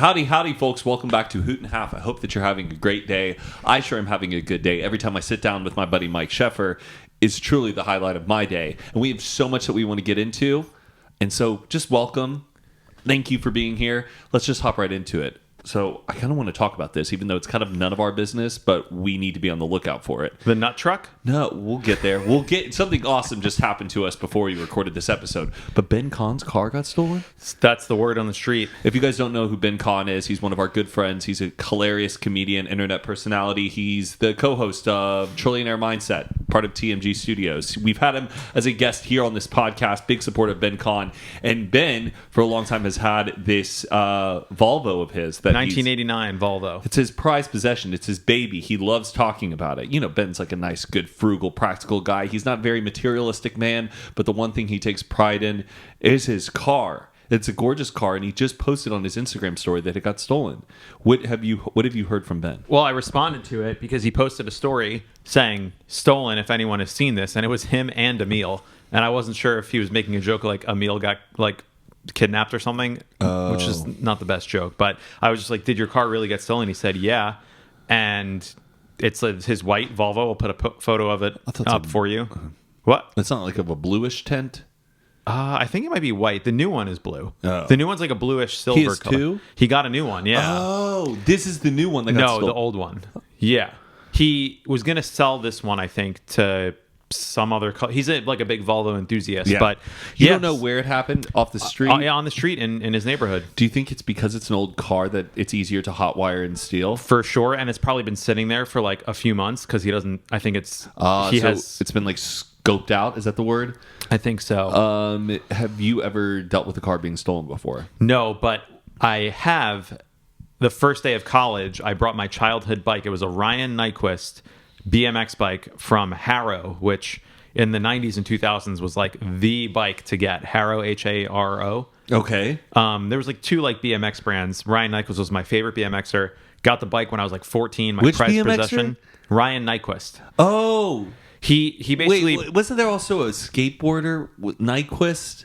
Howdy, folks. Welcome back to Hoot and Half. I hope that you're having a great day. I sure am having a good day. Every time I sit down with my buddy Mike Sheffer, it's truly the highlight of my day. And we have so much that we want to get into. And so just welcome. Thank you for being here. Let's just hop right into it. So I kind of want to talk about this, even though it's kind of none of our business, but we need to be on the lookout for it. The nut truck? No, we'll get there. Something awesome just happened to us before we recorded this episode. But Ben Kahn's car got stolen? That's the word on the street. If you guys don't know who Ben Kahn is, he's one of our good friends. He's a hilarious comedian, internet personality. He's the co-host of Trillionaire Mindset, part of TMG Studios. We've had him as a guest here on this podcast, big supporter of Ben Kahn. And Ben, for a long time, has had this Volvo of his. That 1989 Volvo. It's his prized possession. It's his baby. He loves talking about it. You know, Ben's like a nice, good, frugal, practical guy. He's not a very materialistic man, but the one thing he takes pride in is his car. It's a gorgeous car, and he just posted on his Instagram story that it got stolen. What have you heard from Ben? Well, I responded to it because he posted a story saying, stolen, if anyone has seen this, and it was him and Emil. And I wasn't sure if he was making a joke like Emil got, kidnapped or something, which is not the best joke. But I was just like, did your car really get stolen? He said, yeah. And it's his white Volvo. I'll put a photo of it up for you. What? It's not like of a bluish tint? I think it might be white. The new one is blue. Oh. The new one's like a bluish silver He has color. two? He got a new one, yeah. Oh, this is the new one that got stolen. No, the old one. Yeah. He was going to sell this one, I think, to some other... He's a big Volvo enthusiast, but... You don't know where it happened? Off the street? Yeah, on the street in his neighborhood. Do you think it's because it's an old car that it's easier to hotwire and steal? For sure, and it's probably been sitting there for a few months because he doesn't... I think it's... It's been scoped out? Is that the word? I think so. Have you ever dealt with a car being stolen before? No, but I have. The first day of college, I brought my childhood bike. It was a Ryan Nyquist BMX bike from Harrow, which in the 90s and 2000s was the bike to get. Harrow, Haro. Okay. There was two BMX brands. Ryan Nyquist was my favorite BMXer. Got the bike when I was 14. My Which prized BMXer? possession. Ryan Nyquist. Oh. He basically... Wait, wasn't there also a skateboarder with Nyquist?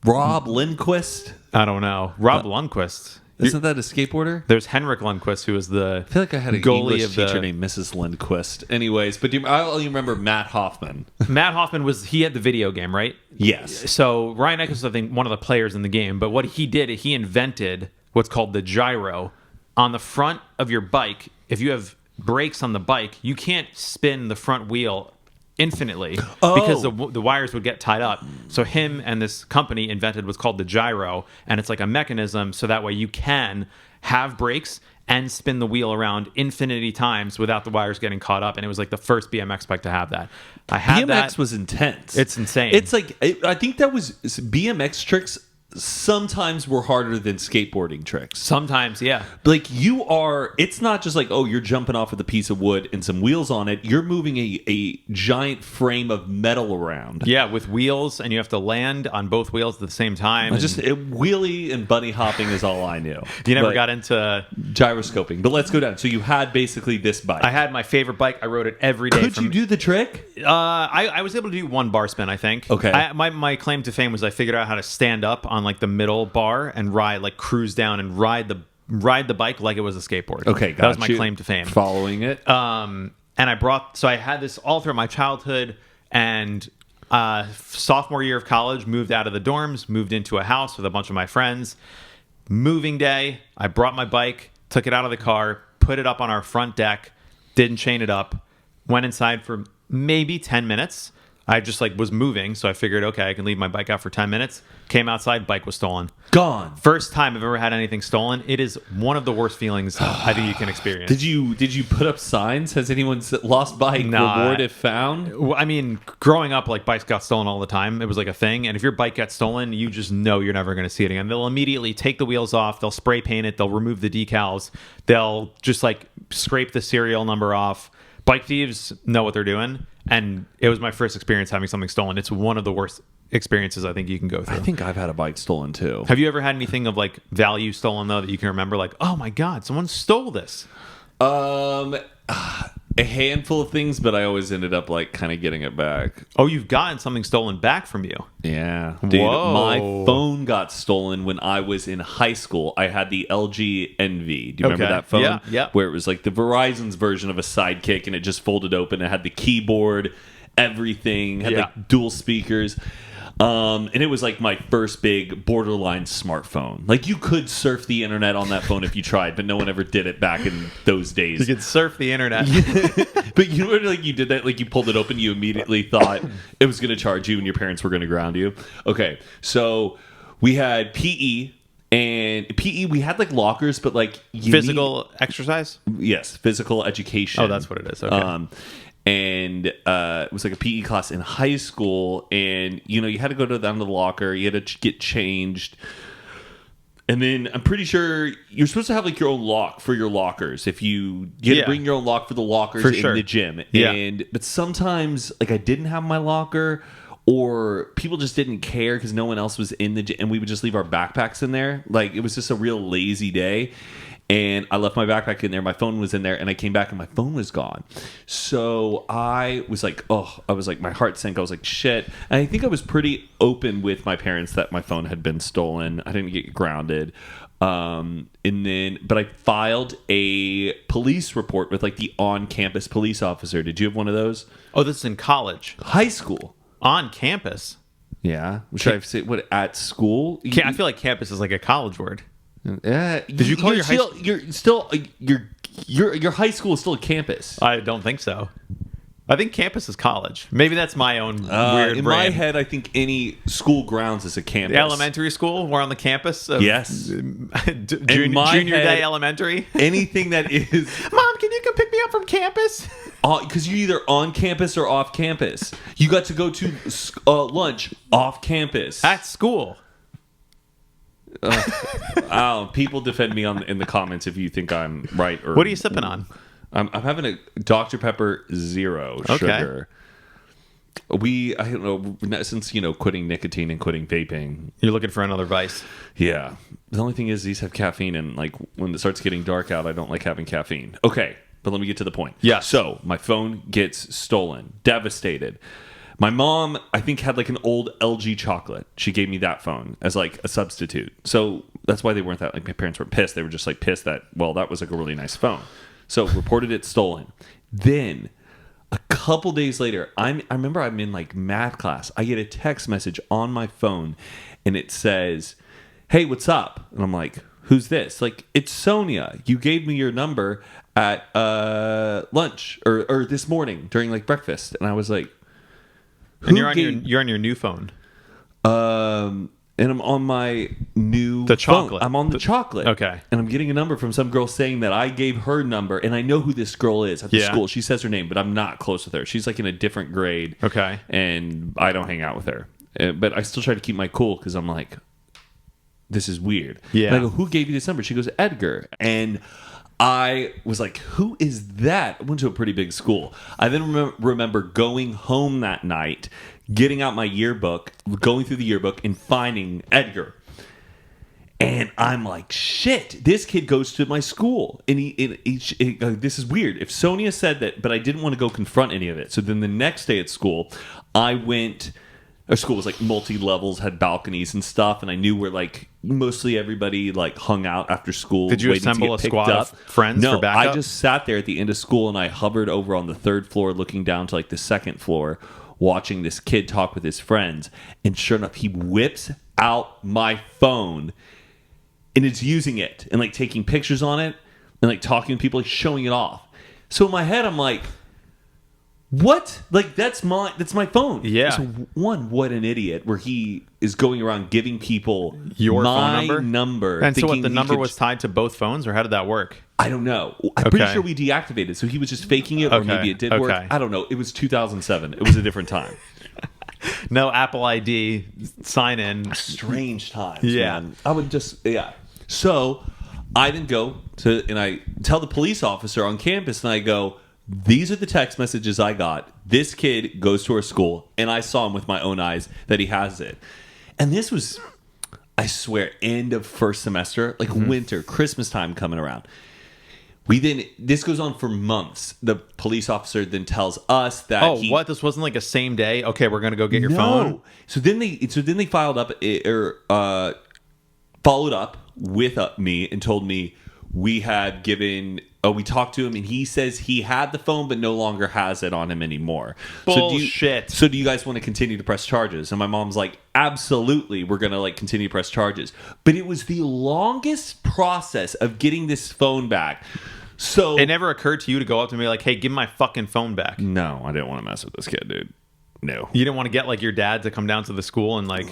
Rob Lindquist? I don't know. Rob Lundquist. Isn't that a skateboarder? There's Henrik Lundquist, who is the I feel like I had an goalie English of teacher named Mrs. Lindquist. Anyways, but I only remember Matt Hoffman. Matt Hoffman he had the video game, right? Yes. So Ryan Nyquist is, I think, one of the players in the game. But what he did, he invented what's called the gyro. On the front of your bike, if you have brakes on the bike, you can't spin the front wheel infinitely because the wires would get tied up. So him and this company invented what's called the gyro, and it's like a mechanism so that way you can have brakes and spin the wheel around infinity times without the wires getting caught up. And it was the first BMX bike to have that. I had BMX was intense. It's insane. It's I think that was BMX tricks sometimes were harder than skateboarding tricks. Sometimes, yeah. It's not just you're jumping off with a piece of wood and some wheels on it. You're moving a giant frame of metal around. Yeah, with wheels, and you have to land on both wheels at the same time. Wheelie and bunny hopping is all I knew. You never got into gyroscoping. But let's go down. So you had basically this bike. I had my favorite bike. I rode it every day. Could you do the trick? I was able to do one bar spin, I think. Okay. My claim to fame was I figured out how to stand up on the middle bar and ride, cruise down and ride the bike like it was a skateboard. Okay, got that was my claim to fame. Following it. And I had this all through my childhood, and sophomore year of college, moved out of the dorms, moved into a house with a bunch of my friends. Moving day, I brought my bike, took it out of the car, put it up on our front deck, didn't chain it up, went inside for maybe 10 minutes. I just was moving, so I figured, okay, I can leave my bike out for 10 minutes. Came outside, bike was stolen. Gone. First time I've ever had anything stolen. It is one of the worst feelings I think you can experience. Did you put up signs? Has anyone lost bike? Reward if found? I mean, growing up, bikes got stolen all the time. It was a thing. And if your bike gets stolen, you just know you're never going to see it again. They'll immediately take the wheels off. They'll spray paint it. They'll remove the decals. They'll just scrape the serial number off. Bike thieves know what they're doing. And it was my first experience having something stolen. It's one of the worst experiences I think you can go through. I think I've had a bike stolen too. Have you ever had anything of value stolen though that you can remember? Oh my God, someone stole this. A handful of things, but I always ended up like kind of getting it back. Oh, you've gotten something stolen back from you. Yeah. Dude, Whoa. my phone got stolen when I was in high school. I had the LG Envy. Do you remember that phone? Yeah, yeah. Where it was like the Verizon's version of a Sidekick and it just folded open. It had the keyboard, everything, had like dual speakers. And it was like my first big borderline smartphone. Like you could surf the internet on that phone if you tried, but no one ever did it back in those days. You could surf the internet. But you know what, like you did that, like you pulled it open, you immediately thought it was going to charge you and your parents were going to ground you. Okay, so we had PE, and PE we had like lockers, but like Physical exercise? Yes, physical education. Oh, that's what it is. Okay. And it was like a PE class in high school, and you know you had to go down to the locker, you had to get changed, and then I'm pretty sure you're supposed to have like your own lock for your lockers. If you had to bring your own lock for the lockers in the gym, but sometimes like I didn't have my locker, or people just didn't care because no one else was in the gym, and we would just leave our backpacks in there. Like it was just a real lazy day. And I left my backpack in there. My phone was in there, and I came back, and my phone was gone. So I was like, my heart sank. I was like, shit. And I think I was pretty open with my parents that my phone had been stolen. I didn't get grounded. But I filed a police report with like the on-campus police officer. Did you have one of those? Oh, this is in college. High school. On campus. Yeah. Should I say what at school? I feel like campus is like a college word. Did you call your high school? Your high school is still a campus. I don't think so. I think campus is college. Maybe that's my own weird in brain. my head, I think any school grounds is a campus. The elementary school, we're on the campus of yes. junior day elementary. Anything that is Mom, can you come pick me up from campus? Because you're either on campus or off campus. You got to go to lunch off campus. At school. People defend me in the comments if you think I'm right. Or what are you sipping on? I'm having a Dr. Pepper Zero sugar. I don't know, since quitting nicotine and quitting vaping. You're looking for another vice. Yeah. The only thing is these have caffeine, and like when it starts getting dark out, I don't like having caffeine. Okay, but let me get to the point. Yeah. So my phone gets stolen. Devastated. My mom, I think, had like an old LG chocolate. She gave me that phone as like a substitute. So that's why they weren't that, like my parents weren't pissed. They were just like pissed that, well, that was like a really nice phone. So reported it stolen. Then a couple days later, I remember I'm in like math class. I get a text message on my phone and it says, hey, what's up? And I'm like, who's this? Like, it's Sonia. You gave me your number at lunch or this morning during like breakfast. And I was like, and you're on your new phone. And I'm on my new chocolate. Phone. I'm on the chocolate. Okay. And I'm getting a number from some girl saying that I gave her number, and I know who this girl is at the school. She says her name, but I'm not close with her. She's like in a different grade. Okay. And I don't hang out with her. But I still try to keep my cool because I'm like, this is weird. Yeah. And I go, who gave you this number? She goes, Edgar. And I was like, who is that? I went to a pretty big school. I then remember going home that night, getting out my yearbook, going through the yearbook, and finding Edgar. And I'm like, shit, this kid goes to my school. And this is weird. If Sonia said that, but I didn't want to go confront any of it. So then the next day at school, I went... Our school was like multi-levels, had balconies and stuff, and I knew where like mostly everybody like hung out after school. Did you assemble a squad of friends for backup? I just sat there at the end of school and I hovered over on the third floor looking down to like the second floor, watching this kid talk with his friends. And sure enough, he whips out my phone and is using it and like taking pictures on it and like talking to people, like showing it off. So in my head, I'm like, what? Like that's my phone. Yeah. So what an idiot! Where he is going around giving people your my phone number. And so what? The number was tied to both phones, or how did that work? I don't know. I'm pretty sure we deactivated. So he was just faking it, or maybe it did work. I don't know. It was 2007. It was a different time. No Apple ID sign in. Strange times. Yeah. Man. I would just So I then go to and I tell the police officer on campus, and I go, these are the text messages I got. This kid goes to our school, and I saw him with my own eyes that he has it. And this was, I swear, end of first semester, like winter, Christmas time coming around. This goes on for months. The police officer then tells us that what? This wasn't like a same day? Okay, we're going to go get your phone? So then they followed up followed up with me and told me we had we talked to him and he says he had the phone but no longer has it on him anymore. Bullshit. So do you guys want to continue to press charges? And my mom's like, absolutely, we're going to like continue to press charges. But it was the longest process of getting this phone back. So it never occurred to you to go up to me like, hey, give me my fucking phone back. No, I didn't want to mess with this kid, dude. No. You didn't want to get like your dad to come down to the school and like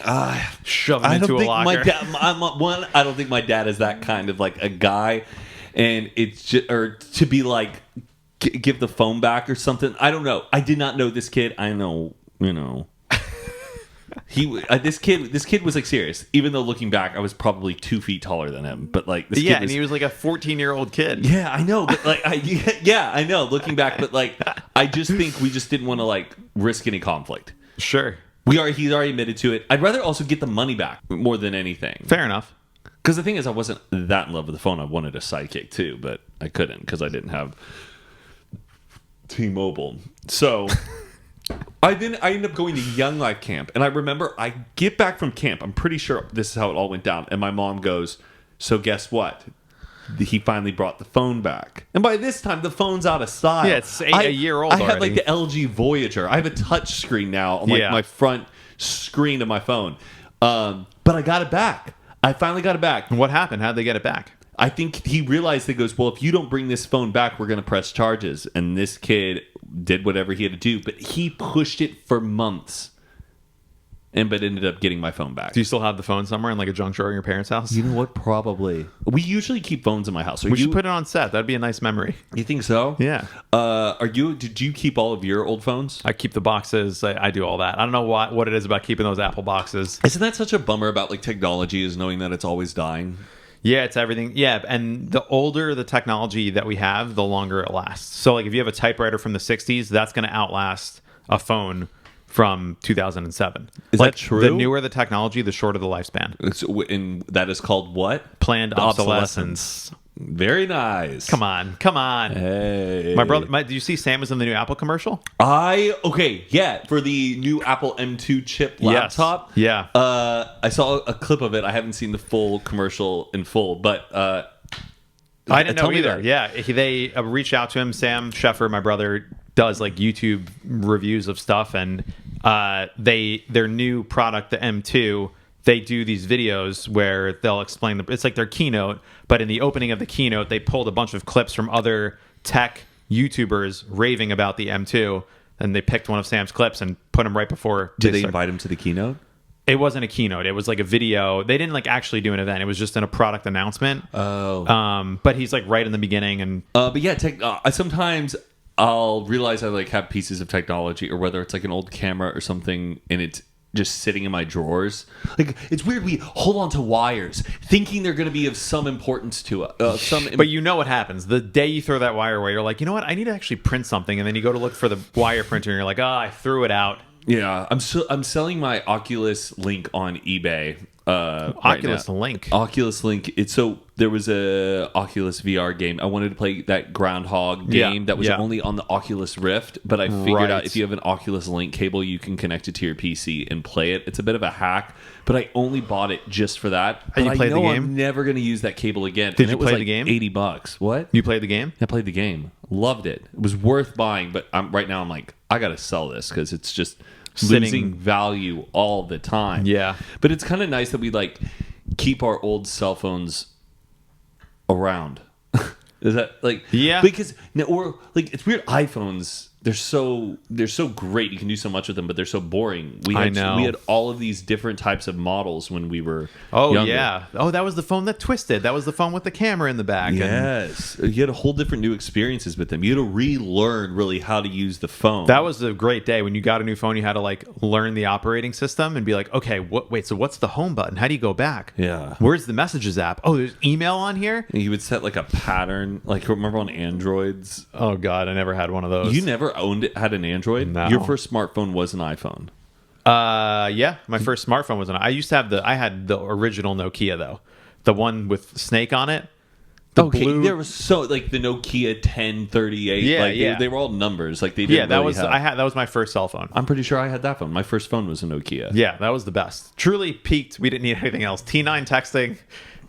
shove him into a locker? I don't think my dad is that kind of like a guy. And it's just, or to be like, give the phone back or something. I don't know. I did not know this kid. I know, this kid was like serious. Even though looking back, I was probably 2 feet taller than him. But like, this kid and he was like a 14-year-old kid. Yeah, I know. But like, I know. Looking back, but like, I just think we just didn't want to like risk any conflict. Sure. He's already admitted to it. I'd rather also get the money back more than anything. Fair enough. Because the thing is, I wasn't that in love with the phone. I wanted a sidekick too, but I couldn't because I didn't have T-Mobile. So I ended up going to Young Life camp, and I remember I get back from camp. I'm pretty sure this is how it all went down. And my mom goes, "So guess what? He finally brought the phone back." And by this time, the phone's out of style. Yeah, it's a year old. I have like the LG Voyager. I have a touch screen now on like my front screen of my phone. But I got it back. I finally got it back. And what happened? How'd they get it back? I think he realized, he goes, well, if you don't bring this phone back, we're going to press charges. And this kid did whatever he had to do, but he pushed it for months. But ended up getting my phone back. Do you still have the phone somewhere in like a junk drawer in your parents' house? You know what? Probably. We usually keep phones in my house. We should put it on set. That'd be a nice memory. You think so? Yeah. Did you keep all of your old phones? I keep the boxes. I do all that. I don't know what it is about keeping those Apple boxes. Isn't that such a bummer about like technology, is knowing that it's always dying? Yeah, it's everything. Yeah, and the older the technology that we have, the longer it lasts. So like if you have a typewriter from the 60s, that's going to outlast a phone from 2007. Is that true? The newer the technology, the shorter the lifespan. And that is called what? Planned obsolescence. Very nice. Come on. Hey. My brother, do you see Sam was in the new Apple commercial? For the new Apple M2 chip laptop. Yes. Yeah. I saw a clip of it. I haven't seen the full commercial in full, but I didn't know either. Yeah, they reached out to him. Sam Sheffer, my brother, does like YouTube reviews of stuff, and their new product, the M2, they do these videos where they'll explain it's like their keynote, but in the opening of the keynote, they pulled a bunch of clips from other tech YouTubers raving about the M2, and they picked one of Sam's clips and put him right before. Did they invite him to the keynote? It wasn't a keynote. It was like a video. They didn't like actually do an event. It was just in a product announcement. Oh. But he's like right in the beginning, and but yeah, sometimes I'll realize I like have pieces of technology, or whether it's like an old camera or something, and it's just sitting in my drawers. Like, it's weird. We hold on to wires, thinking they're going to be of some importance to us. But you know what happens the day you throw that wire away. You're like, you know what? I need to actually print something, and then you go to look for the wire printer, and you're like, I threw it out. Yeah, I'm selling my Oculus Link on eBay. Oculus Link. Oculus Link. There was a Oculus VR game. I wanted to play that Groundhog game that was only on the Oculus Rift, but I figured out if you have an Oculus Link cable, you can connect it to your PC and play it. It's a bit of a hack, but I only bought it just for that. And you played the game? I'm never going to use that cable again. Did you play the game? $80. What? You played the game? I played the game. Loved it. It was worth buying, but right now I'm like, I got to sell this because it's just losing value all the time. Yeah. But it's kind of nice that we like keep our old cell phones around. Is that like, yeah, because or like, it's weird. iPhones, they're so great. You can do so much with them, but they're so boring. We had all of these different types of models when we were younger. Yeah. Oh, that was the phone that twisted. That was the phone with the camera in the back. Yes. You had a whole different new experiences with them. You had to relearn really how to use the phone. That was a great day. When you got a new phone, you had to like learn the operating system and be like, okay, so what's the home button? How do you go back? Yeah. Where's the messages app? Oh, there's email on here? And you would set like a pattern. Like, remember on Androids? Oh God, I never had one of those. You never had an Android? No. Your first smartphone was an iPhone. Yeah, my first smartphone was I used to have I had the original Nokia though, the one with Snake on it. blue. There was so like the Nokia 1038. Yeah, like, yeah. They were all numbers. Like they didn't. That really was have, that was my first cell phone. I'm pretty sure I had that phone. My first phone was a Nokia. Yeah, that was the best. Truly peaked. We didn't need anything else. T9 texting,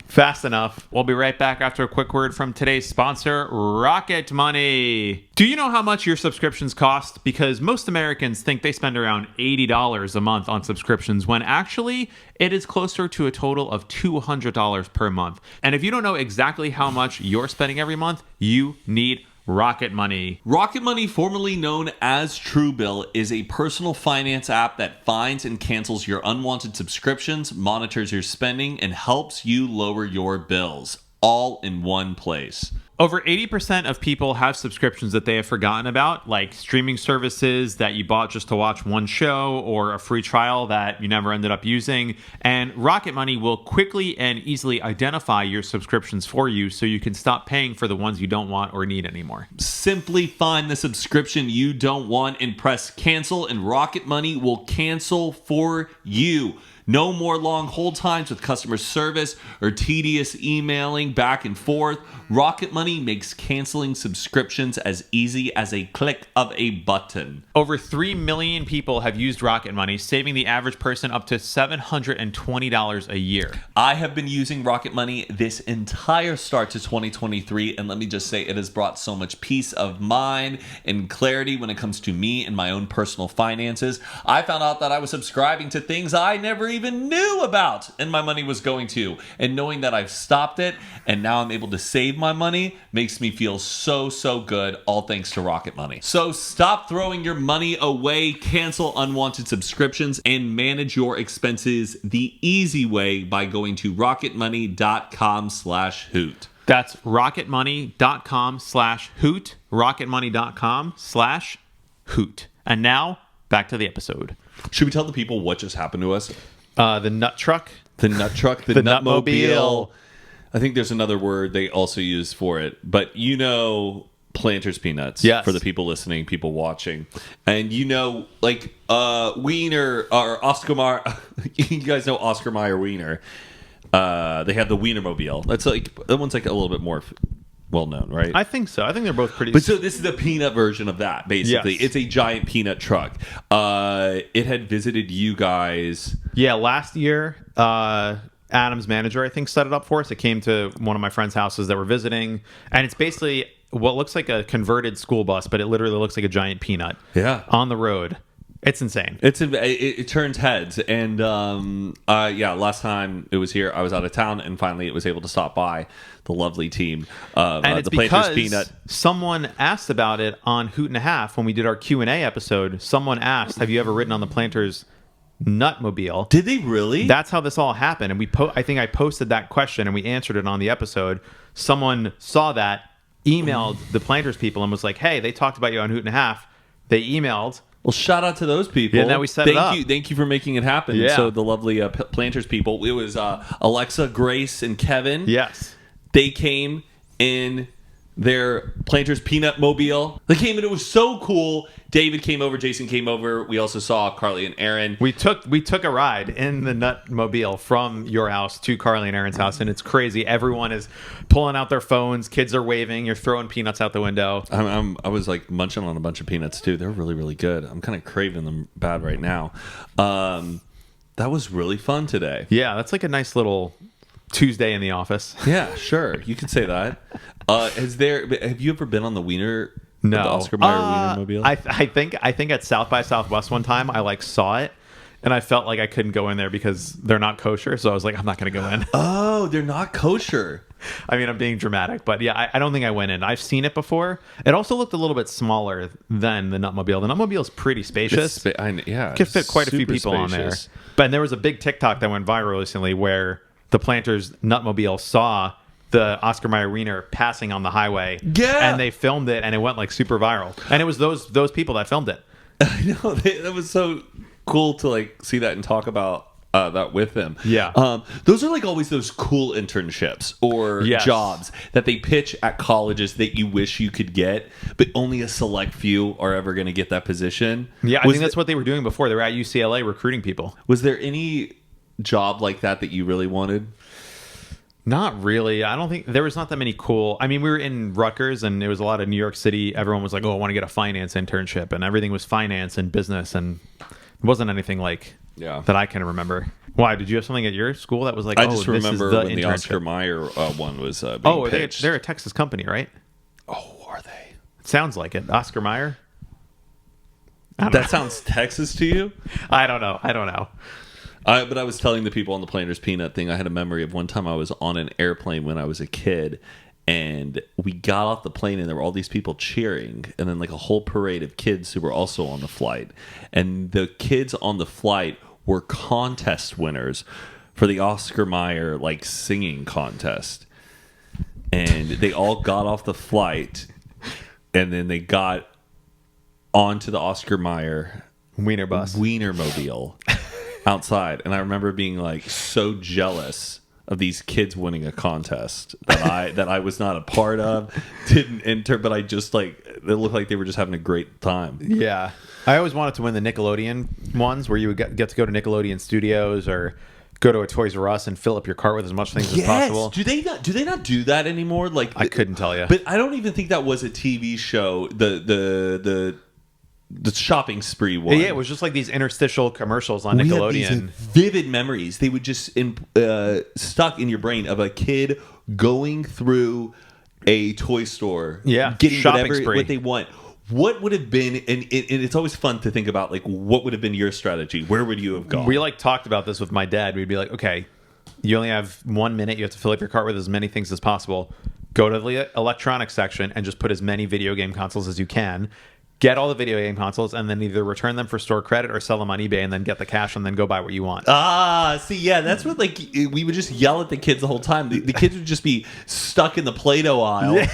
fast enough. We'll be right back after a quick word from today's sponsor, Rocket Money. Do you know how much your subscriptions cost? Because most Americans think they spend around $80 a month on subscriptions when actually it is closer to a total of $200 per month. And if you don't know exactly how much you're spending every month, you need Rocket Money. Rocket Money, formerly known as Truebill, is a personal finance app that finds and cancels your unwanted subscriptions, monitors your spending, and helps you lower your bills, all in one place. Over 80% of people have subscriptions that they have forgotten about, like streaming services that you bought just to watch one show or a free trial that you never ended up using. And Rocket Money will quickly and easily identify your subscriptions for you so you can stop paying for the ones you don't want or need anymore. Simply find the subscription you don't want and press cancel, and Rocket Money will cancel for you. No more long hold times with customer service or tedious emailing back and forth. Rocket Money makes canceling subscriptions as easy as a click of a button. Over 3 million people have used Rocket Money, saving the average person up to $720 a year. I have been using Rocket Money this entire start to 2023, and let me just say it has brought so much peace of mind and clarity when it comes to me and my own personal finances. I found out that I was subscribing to things I never even knew about and my money was going to, and knowing that I've stopped it and now I'm able to save my money makes me feel so good, all thanks to Rocket Money. So stop throwing your money away, cancel unwanted subscriptions, and manage your expenses the easy way by going to rocketmoney.com/hoot. That's rocketmoney.com/hoot, rocketmoney.com/hoot. And now back to the episode. Should we tell the people what just happened to us? The nut truck. The nut truck, the nutmobile. I think there's another word they also use for it, but you know, Planters peanuts. Yes. For the people listening, people watching, and you know, like Wiener or Oscar Mayer. You guys know Oscar Mayer Wiener. They have the Wienermobile. That's like that one's like a little bit more well known, right? I think so. I think they're both pretty. But so this is the peanut version of that, basically. Yes. It's a giant peanut truck. It had visited you guys. Yeah, last year, Adam's manager, I think, set it up for us. It came to one of my friends' houses that we're visiting, and it's basically what looks like a converted school bus, but it literally looks like a giant peanut. Yeah. On the road. It's insane. It turns heads, and last time it was here, I was out of town, and finally it was able to stop by the lovely team of and it's the Planters because Peanut. Someone asked about it on Hoot and a Half when we did our Q&A episode. Someone asked, "Have you ever ridden on the Planters nutmobile?" Did they really? That's how this all happened, and I think I posted that question and we answered it on the episode. Someone saw that, emailed the Planters people, and was like, "Hey, they talked about you on Hoot and a Half." They emailed. Well, shout out to those people. Yeah, now we set it up. Thank you for making it happen. Yeah. So the lovely Planters people, it was Alexa, Grace, and Kevin. Yes. They came in their Planters Peanut Mobile. They came and it was so cool. David came over, Jason came over. We also saw Carly and Aaron. We took a ride in the nutmobile from your house to Carly and Aaron's house, and it's crazy. Everyone is pulling out their phones. Kids are waving. You're throwing peanuts out the window. I was like munching on a bunch of peanuts too. They're really, really good. I'm kind of craving them bad right now. That was really fun today. Yeah, that's like a nice little Tuesday in the office. Yeah, sure. You could say that. Have you ever been on the Wiener? No, the Oscar Mayer Wienermobile. I think at South by Southwest one time I saw it, and I felt like I couldn't go in there because they're not kosher. So I was like, I'm not going to go in. Oh, they're not kosher. I mean, I'm being dramatic, but yeah, I don't think I went in. I've seen it before. It also looked a little bit smaller than the nutmobile. The nutmobile is pretty spacious. Could fit quite a few people on there. But there was a big TikTok that went viral recently where the Planters nutmobile saw the Oscar Mayer Wiener passing on the highway. Yeah. And they filmed it, and it went like super viral. And it was those people that filmed it. I know. That was so cool to like see that and talk about that with them. Yeah. Those are like always those cool internships or jobs that they pitch at colleges that you wish you could get, but only a select few are ever going to get that position. Yeah, I think that's what they were doing before. They were at UCLA recruiting people. Was there any job like that you really wanted? Not really. I don't think there was not that many cool. I mean, we were in Rutgers, and it was a lot of New York City. Everyone was like, "Oh, I want to get a finance internship," and everything was finance and business, and it wasn't anything like that I can remember. Why did you have something at your school that was like? I just remember when internship. the Oscar Mayer one was being pitched. They're a Texas company, right? Oh, are they? It sounds like it. Oscar Mayer. That sounds Texas to you? I don't know. But I was telling the people on the Planters Peanut thing, I had a memory of one time I was on an airplane when I was a kid, and we got off the plane and there were all these people cheering, and then like a whole parade of kids who were also on the flight. And the kids on the flight were contest winners for the Oscar Mayer like singing contest. And they all got off the flight, and then they got onto the Oscar Mayer Wienermobile outside. And I remember being like so jealous of these kids winning a contest that I was not a part of, didn't enter, but I just like, it looked like they were just having a great time. Yeah. I always wanted to win the Nickelodeon ones where you would get to go to Nickelodeon Studios or go to a Toys R Us and fill up your cart with as much things as possible. Do they not do that anymore? Like I couldn't tell you. But I don't even think that was a TV show. The shopping spree one. Yeah, it was just like these interstitial commercials on Nickelodeon. We had these vivid memories. They would just stuck in your brain of a kid going through a toy store, getting what they want. What would have been, and it's always fun to think about, like, what would have been your strategy? Where would you have gone? We like talked about this with my dad. We'd be like, okay, you only have 1 minute. You have to fill up your cart with as many things as possible. Go to the electronics section and just put as many video game consoles as you can. Get all the video game consoles and then either return them for store credit or sell them on eBay and then get the cash and then go buy what you want. That's what, like, we would just yell at the kids the whole time. The kids would just be stuck in the Play-Doh aisle,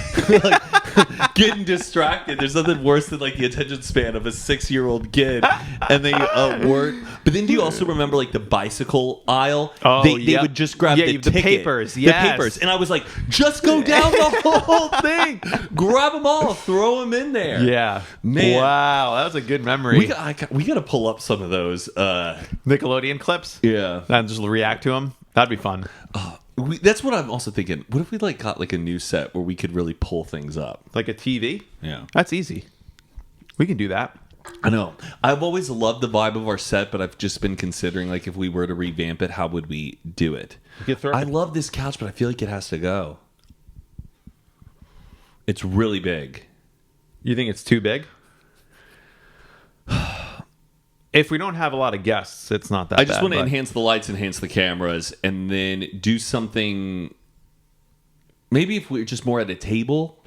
like, getting distracted. There's nothing worse than, like, the attention span of a 6-year-old kid. And they weren't. But then do you also remember, like, the bicycle aisle? Oh, they would just grab the papers. The papers. And I was like, just go down the whole thing. Grab them all. Throw them in there. Yeah. Man. Wow, that was a good memory. We got to pull up some of those Nickelodeon clips. Yeah, and just react to them. That'd be fun. That's what I'm also thinking. What if we like got like a new set where we could really pull things up, like a TV? Yeah, that's easy. We can do that. I know. I've always loved the vibe of our set, but I've just been considering, like, if we were to revamp it, how would we do it? I love this couch, but I feel like it has to go. It's really big. You think it's too big? If we don't have a lot of guests, it's not that bad. I just want to enhance the lights, enhance the cameras, and then do something. Maybe if we're just more at a table.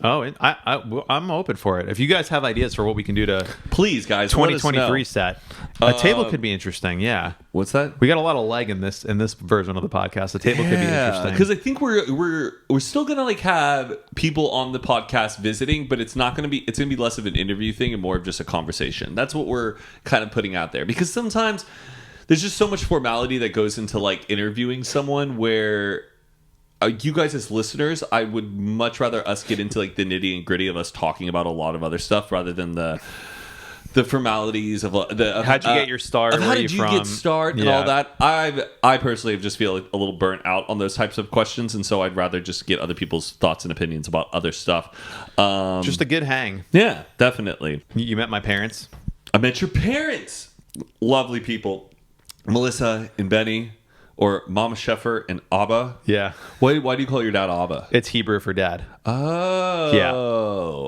Oh, I'm open for it. If you guys have ideas for what we can do to please, guys, 2023 set, a table could be interesting. Yeah. What's that? We got a lot of leg in this version of the podcast. The table could be interesting because I think we're still gonna like have people on the podcast visiting, but it's not gonna be. It's gonna be less of an interview thing and more of just a conversation. That's what we're kind of putting out there because sometimes there's just so much formality that goes into like interviewing someone where. You guys as listeners, I would much rather us get into like the nitty and gritty of us talking about a lot of other stuff rather than the formalities of the. How'd you get your start? How did you get started and all that? I personally just feel a little burnt out on those types of questions, and so I'd rather just get other people's thoughts and opinions about other stuff. Just a good hang. Yeah, definitely. You met my parents? I met your parents. Lovely people, Melissa and Benny. Or Mama Sheffer and Abba. Yeah. Why do you call your dad Abba? It's Hebrew for dad. Oh. Yeah.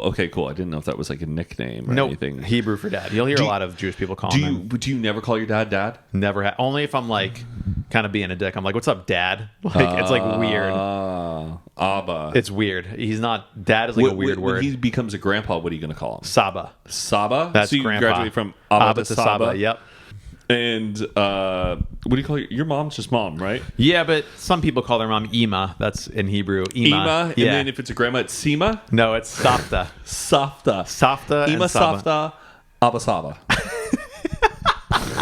Okay, cool. I didn't know if that was like a nickname or anything. Hebrew for dad. You'll hear a lot of Jewish people calling him. Do you never call your dad? Never. Only if I'm like kind of being a dick. I'm like, what's up, dad? Like it's like weird. Abba. It's weird. He's not. Dad is like a weird word. When he becomes a grandpa, what are you going to call him? Saba. Saba? That's so you grandpa. graduate from Abba to Saba? Yep. And what do you call your mom's just mom, right? Yeah, but some people call their mom Ima. That's in Hebrew. Ima. And then if it's a grandma, it's Sima? No, it's Safta. Safta. Ima Safta. Abba Saba.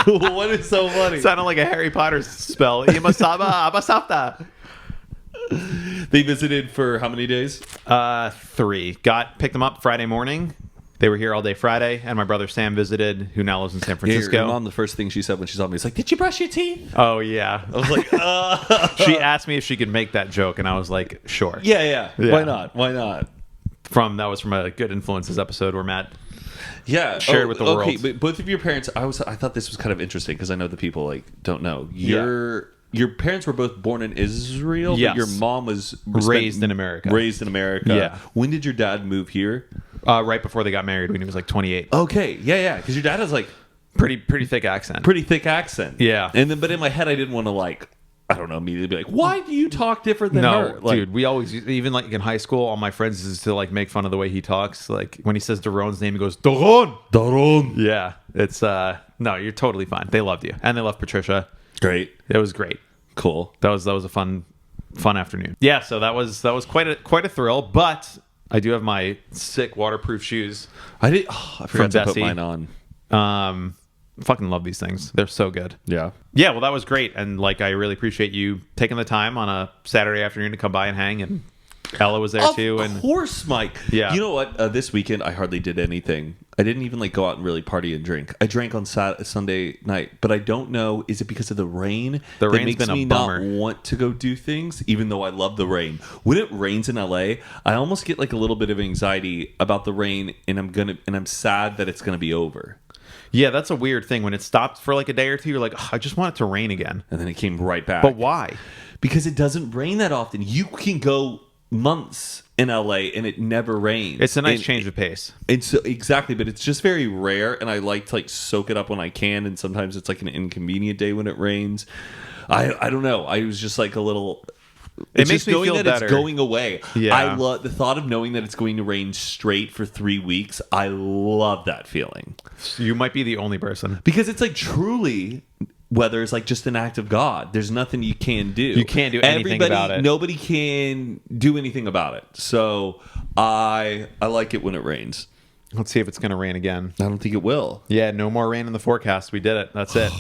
What is so funny? Sounded like a Harry Potter spell. Ima Saba, Abba Safta. They visited for how many days? 3. Picked them up Friday morning. They were here all day Friday, and my brother Sam visited, who now lives in San Yeah, Francisco. your mom, the first thing she said when she saw me was like, "Did you brush your teeth?" Oh, yeah. I was like, She asked me if she could make that joke, and I was like, sure. yeah. Yeah. Why not? Why not? That was from a Good Influences episode where Matt Yeah, shared with the world. Okay, but both of your parents, I thought this was kind of interesting because I know the people like don't know. Your parents were both born in Israel, Yes. but your mom was Raised in America. Raised in America. Yeah. When did your dad move here? right before they got married when he was like 28. Okay, yeah, because your dad has like Pretty thick accent. pretty thick accent. Yeah. and then but in my head I didn't want to like I don't know immediately be like, why do you talk different than No, her? Like, dude, we always, even like in high school, all my friends used to like make fun of the way he talks. Like when he says Daron's name, he goes, Daron. Daron. Yeah. It's, no, you're totally fine. They loved you. And they loved Patricia. Great, It was great. cool. That was a fun afternoon. Yeah. So that was quite a thrill, but I do have my sick waterproof shoes. I did. Oh, I forgot to put Stacie. mine on. Fucking love these things. They're so good. Yeah. Yeah, well, that was great, and like I really appreciate you taking the time on a Saturday afternoon to come by and hang. And Ella was there too. And Of course, Mike. Yeah. You know what? This weekend I hardly did anything. I didn't even like go out and really party and drink. I drank on Sunday night, but I don't know. Is it because of the rain? The that rain's makes been a me bummer. not want to go do things, even though I love the rain. When it rains in LA, I almost get like a little bit of anxiety about the rain, and I'm sad that it's gonna be over. yeah, that's a weird thing. When it stopped for like a day or two, you're like, "Ugh, I just want it to rain again. And then it came right back. But why? Because it doesn't rain that often. You can go months in LA and it never rains. It's a nice And change of pace. It's exactly, but it's just very rare, and I like to like soak it up when I can. And sometimes it's like an inconvenient day when it rains. I don't know. I was just like a little. It It's makes just me knowing feel that better. it's going away. Yeah. I love the thought of knowing that it's going to rain straight for 3 weeks. I love that feeling You might be the only person. because it's like truly. Weather is like just an act of God. There's nothing you can do. You can't do anything about it. Nobody can do anything about it. So I like it when it rains. Let's see if it's going to rain again. I don't think it will. Yeah, no more rain in the forecast. We did it. That's it.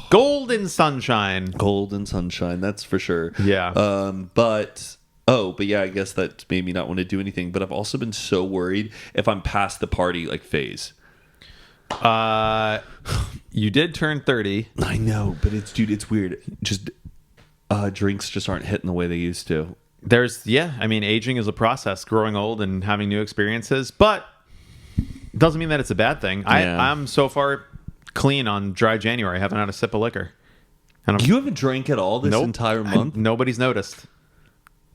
Golden sunshine. Golden sunshine, that's for sure. Yeah. But yeah, I guess that made me not want to do anything. But I've also been so worried if I'm past the party like phase. You did turn 30. I know, but it's weird. Just drinks just aren't hitting the way they used to. Aging is a process, growing old and having new experiences, but it doesn't mean that it's a bad thing. Yeah. I'm so far clean on dry January. I haven't had a sip of liquor. And You haven't drank at all this Nope. entire month. nobody's noticed.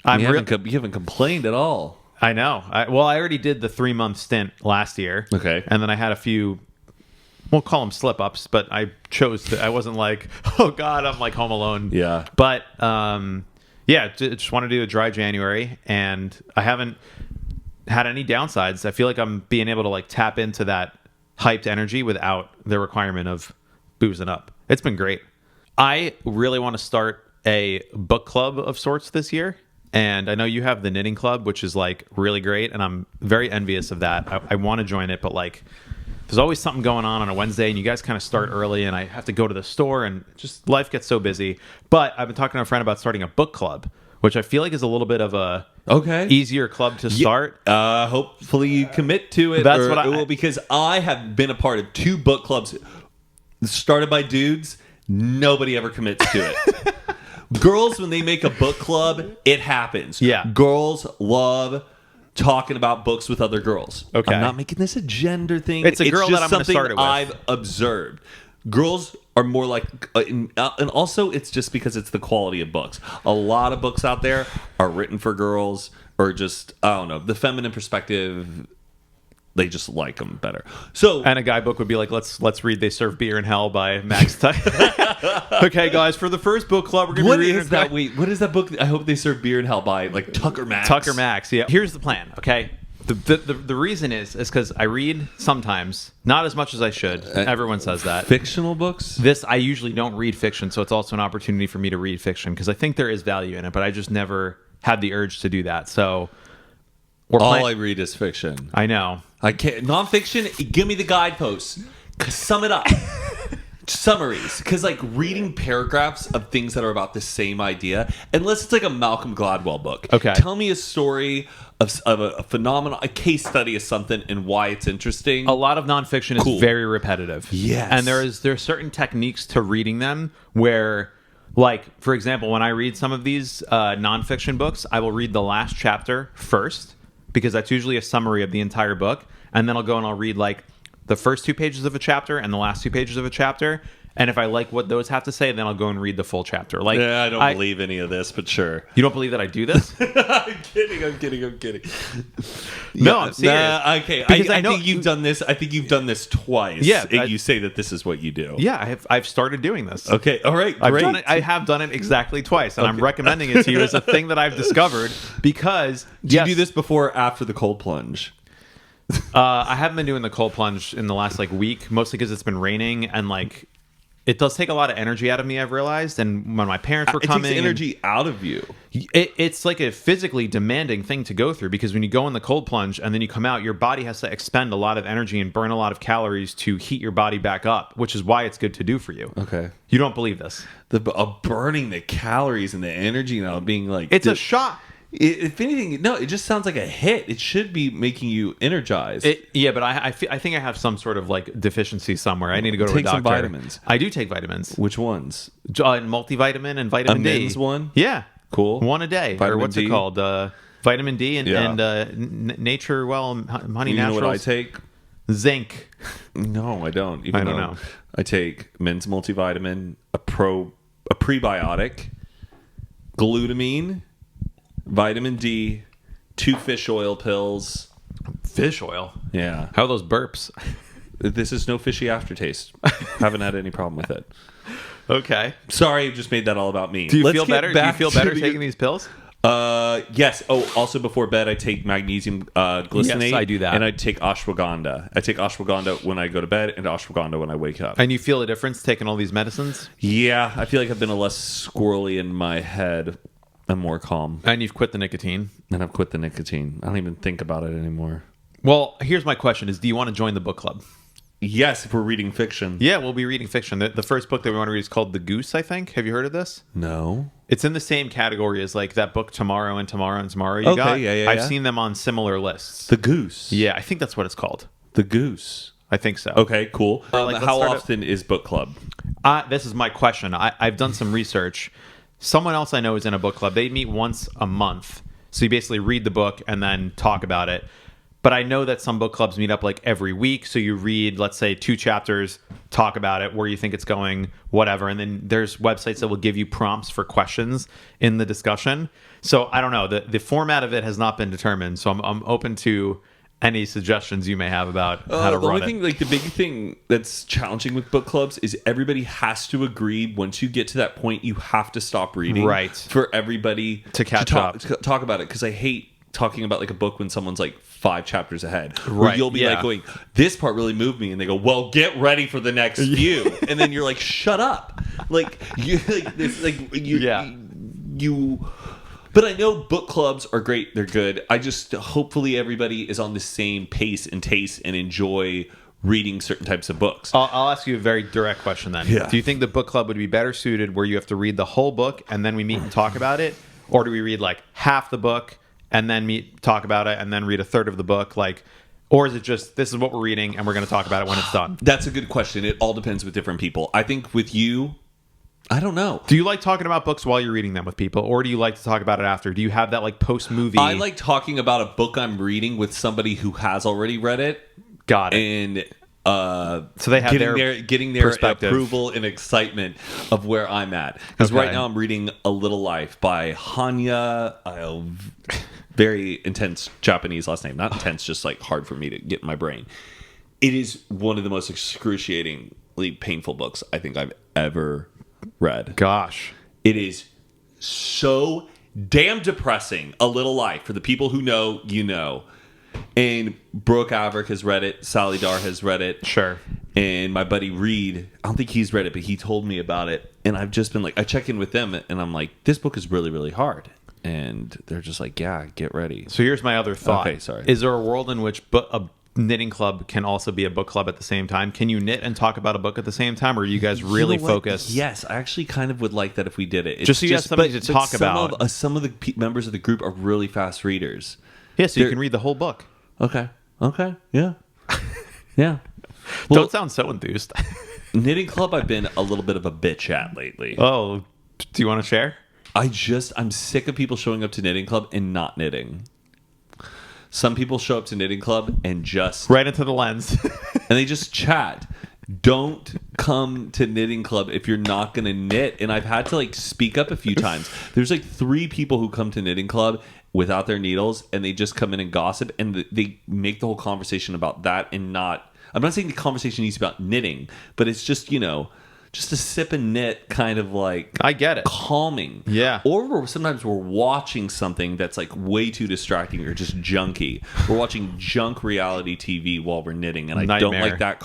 You haven't complained at all. I know. I already did the 3-month stint last year. Okay. And then I had a few, we'll call them slip-ups, but I chose to, I wasn't like, oh God, I'm like home alone. Yeah. But, just want to do a dry January, and I haven't had any downsides. I feel like I'm being able to like tap into that hyped energy without the requirement of boozing up. It's been great. I really want to start a book club of sorts this year. And I know you have the knitting club, which is like really great. And I'm very envious of that. I want to join it, but like there's always something going on a Wednesday, and you guys kind of start early, and I have to go to the store, and just life gets so busy. But I've been talking to a friend about starting a book club, which I feel like is a little bit of a easier club to start. Hopefully you commit to it. That's what because I have been a part of 2 book clubs started by dudes. Nobody ever commits to it. Girls, when they make a book club, it happens. Yeah. Girls love talking about books with other girls. Okay. I'm not making this a gender thing. It's a girl just that I'm gonna something start it with. I've observed. Girls are more like, and also it's just because it's the quality of books. A lot of books out there are written for girls, or just, I don't know, the feminine perspective. They just like them better. So, And a guy book would be like, let's read They Serve Beer in Hell by Max Okay, guys, for the first book club, we're going to what be reading is that? Wait, what is that book? I hope They Serve Beer in Hell by like Tucker Max. Tucker Max. Yeah. Here's the plan. Okay. The reason is because I read sometimes, not as much as I should. Everyone says that. Fictional books. I usually don't read fiction, so it's also an opportunity for me to read fiction because I think there is value in it, but I just never had the urge to do that. So all I read is fiction. I know. I can't nonfiction. Give me the guideposts. Sum it up. Summaries, because like reading paragraphs of things that are about the same idea, unless it's like a Malcolm Gladwell book. Okay. Tell me a story of a phenomenon, a case study of something, and why it's interesting. A lot of nonfiction is very repetitive. Yes. And there are certain techniques to reading them where, like, for example, when I read some of these nonfiction books, I will read the last chapter first, because that's usually a summary of the entire book. And then I'll go and I'll read, like, the first 2 pages of a chapter and the last 2 pages of a chapter. And if I like what those have to say, then I'll go and read the full chapter. Like, yeah, I don't believe any of this, but sure. You don't believe that I do this? I'm kidding. No, I'm serious. Okay, Because I think you've done this. I think you've done this twice. Yeah, and you say that this is what you do. Yeah, I've started doing this. Okay, all right, great. I have done it exactly twice, and I'm recommending it to you as a thing that I've discovered because... Do you do this before or after the cold plunge? I haven't been doing the cold plunge in the last week, mostly because it's been raining and it does take a lot of energy out of me, I've realized. And when my parents were coming, it takes energy out of you. It's like a physically demanding thing to go through, because when you go in the cold plunge and then you come out, your body has to expend a lot of energy and burn a lot of calories to heat your body back up, which is why it's good to do for you. Okay. You don't believe this? Burning the calories and the energy now being it's a shot. If anything, no, it just sounds like a hit. It should be making you energized. But I think I have some sort of deficiency somewhere. I need to go to a doctor. Take some vitamins. I do take vitamins. Which ones? Multivitamin and vitamin D. A men's one? Yeah. Cool. One a day. Vitamin or what's D? It called? Vitamin D and Nature, Honey you Naturals. You know what I take? Zinc. No, I don't. I don't know. I take men's multivitamin, a prebiotic, glutamine, vitamin D, 2 fish oil pills. Fish oil? Yeah. How are those burps? This is no fishy aftertaste. Haven't had any problem with it. Okay. Sorry, just made that all about me. Do you feel better? Do you feel better taking these pills? Yes. Oh, also before bed, I take magnesium glycinate. Yes, I do that. And I take ashwagandha. I take ashwagandha when I go to bed and ashwagandha when I wake up. And you feel a difference taking all these medicines? Yeah. I feel like I've been less squirrely in my head. I'm more calm. And you've quit the nicotine? And I've quit the nicotine. I don't even think about it anymore. Well, here's my question is, do you want to join the book club? Yes, if we're reading fiction. Yeah, we'll be reading fiction. The first book that we want to read is called The Goose, I think. Have you heard of this? No. It's in the same category as that book Tomorrow and Tomorrow and Tomorrow you got. Yeah. I've seen them on similar lists. The Goose. Yeah, I think that's what it's called. The Goose. I think so. Okay, cool. Let's how start often is book club? This is my question. I've done some research. Someone else I know is in a book club. They meet once a month. So you basically read the book and then talk about it. But I know that some book clubs meet up every week. So you read, let's say, 2 chapters, talk about it, where you think it's going, whatever. And then there's websites that will give you prompts for questions in the discussion. So I don't know. The format of it has not been determined. So I'm open to any suggestions you may have about how to run it. The big thing that's challenging with book clubs is everybody has to agree. Once you get to that point, you have to stop reading. Right. For everybody to catch up. To talk about it. Because I hate talking about a book when someone's 5 chapters ahead. Right. Where you'll be going, this part really moved me. And they go, well, get ready for the next few. And then you're like, shut up. You... But I know book clubs are great. They're good. I just hopefully everybody is on the same pace and taste and enjoy reading certain types of books. I'll ask you a very direct question then. Yeah. Do you think the book club would be better suited where you have to read the whole book and then we meet and talk about it? Or do we read half the book and then meet, talk about it, and then read a third of the book? Or is it just, this is what we're reading and we're going to talk about it when it's done? That's a good question. It all depends with different people. I think with you, I don't know. Do you like talking about books while you're reading them with people, or do you like to talk about it after? Do you have that post-movie? I like talking about a book I'm reading with somebody who has already read it. Got it. And so they have getting their perspective. approval and excitement of where I'm at. Because right now I'm reading A Little Life by Hanya. Very intense Japanese last name. Not intense, just hard for me to get in my brain. It is one of the most excruciatingly painful books I think I've ever read. Gosh. It is so damn depressing. A Little Life. For the people who know, you know. And Brooke Averick has read it. Sally Dar has read it. Sure. And my buddy Reed, I don't think he's read it, but he told me about it. And I've just been I check in with them and I'm this book is really, really hard. And they're just yeah, get ready. So here's my other thought. Okay, sorry. Is there a world in which knitting club can also be a book club at the same time. Can you knit and talk about a book at the same time, or are you guys really focused? Yes, I actually kind of would like that if we did it. It's just so you have something to talk about. Some of the members of the group are really fast readers. Yeah, so you can read the whole book. Okay. Yeah. Yeah. Well, don't sound so enthused. Knitting club I've been a little bit of a bitch at lately. Oh, do you want to share? I'm sick of people showing up to knitting club and not knitting. Some people show up to knitting club and just right into the lens. and they just chat. Don't come to knitting club if you're not going to knit. And I've had to like speak up a few times. There's like 3 people who come to knitting club without their needles, and they just come in and gossip, and they make the whole conversation about that and not. I'm not saying the conversation needs to be about knitting, but it's just, just a sip and knit kind of like I get it. Calming. Yeah. Or sometimes we're watching something that's like way too distracting or just junky. We're watching junk reality TV while we're knitting, and I don't like that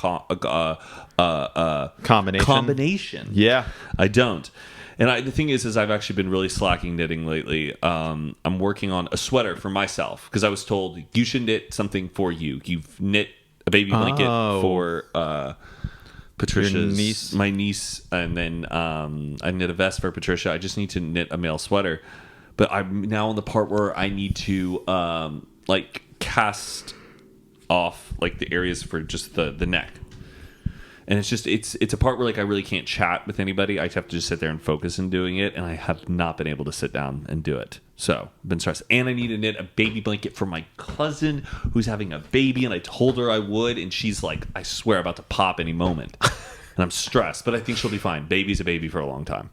combination. Yeah. I don't. And the thing is I've actually been really slacking knitting lately. I'm working on a sweater for myself because I was told you should knit something for you. You've knit a baby blanket for Patricia's, my niece, and then I knit a vest for Patricia. I just need to knit a male sweater, but I'm now on the part where I need to like cast off like the areas for just the neck. And it's a part where like I really can't chat with anybody. I have to just sit there and focus on doing it, and I have not been able to sit down and do it. So I've been stressed. And I need to knit a baby blanket for my cousin who's having a baby, and I told her I would, and she's like, I swear, about to pop any moment. And I'm stressed, but I think she'll be fine. Baby's a baby for a long time.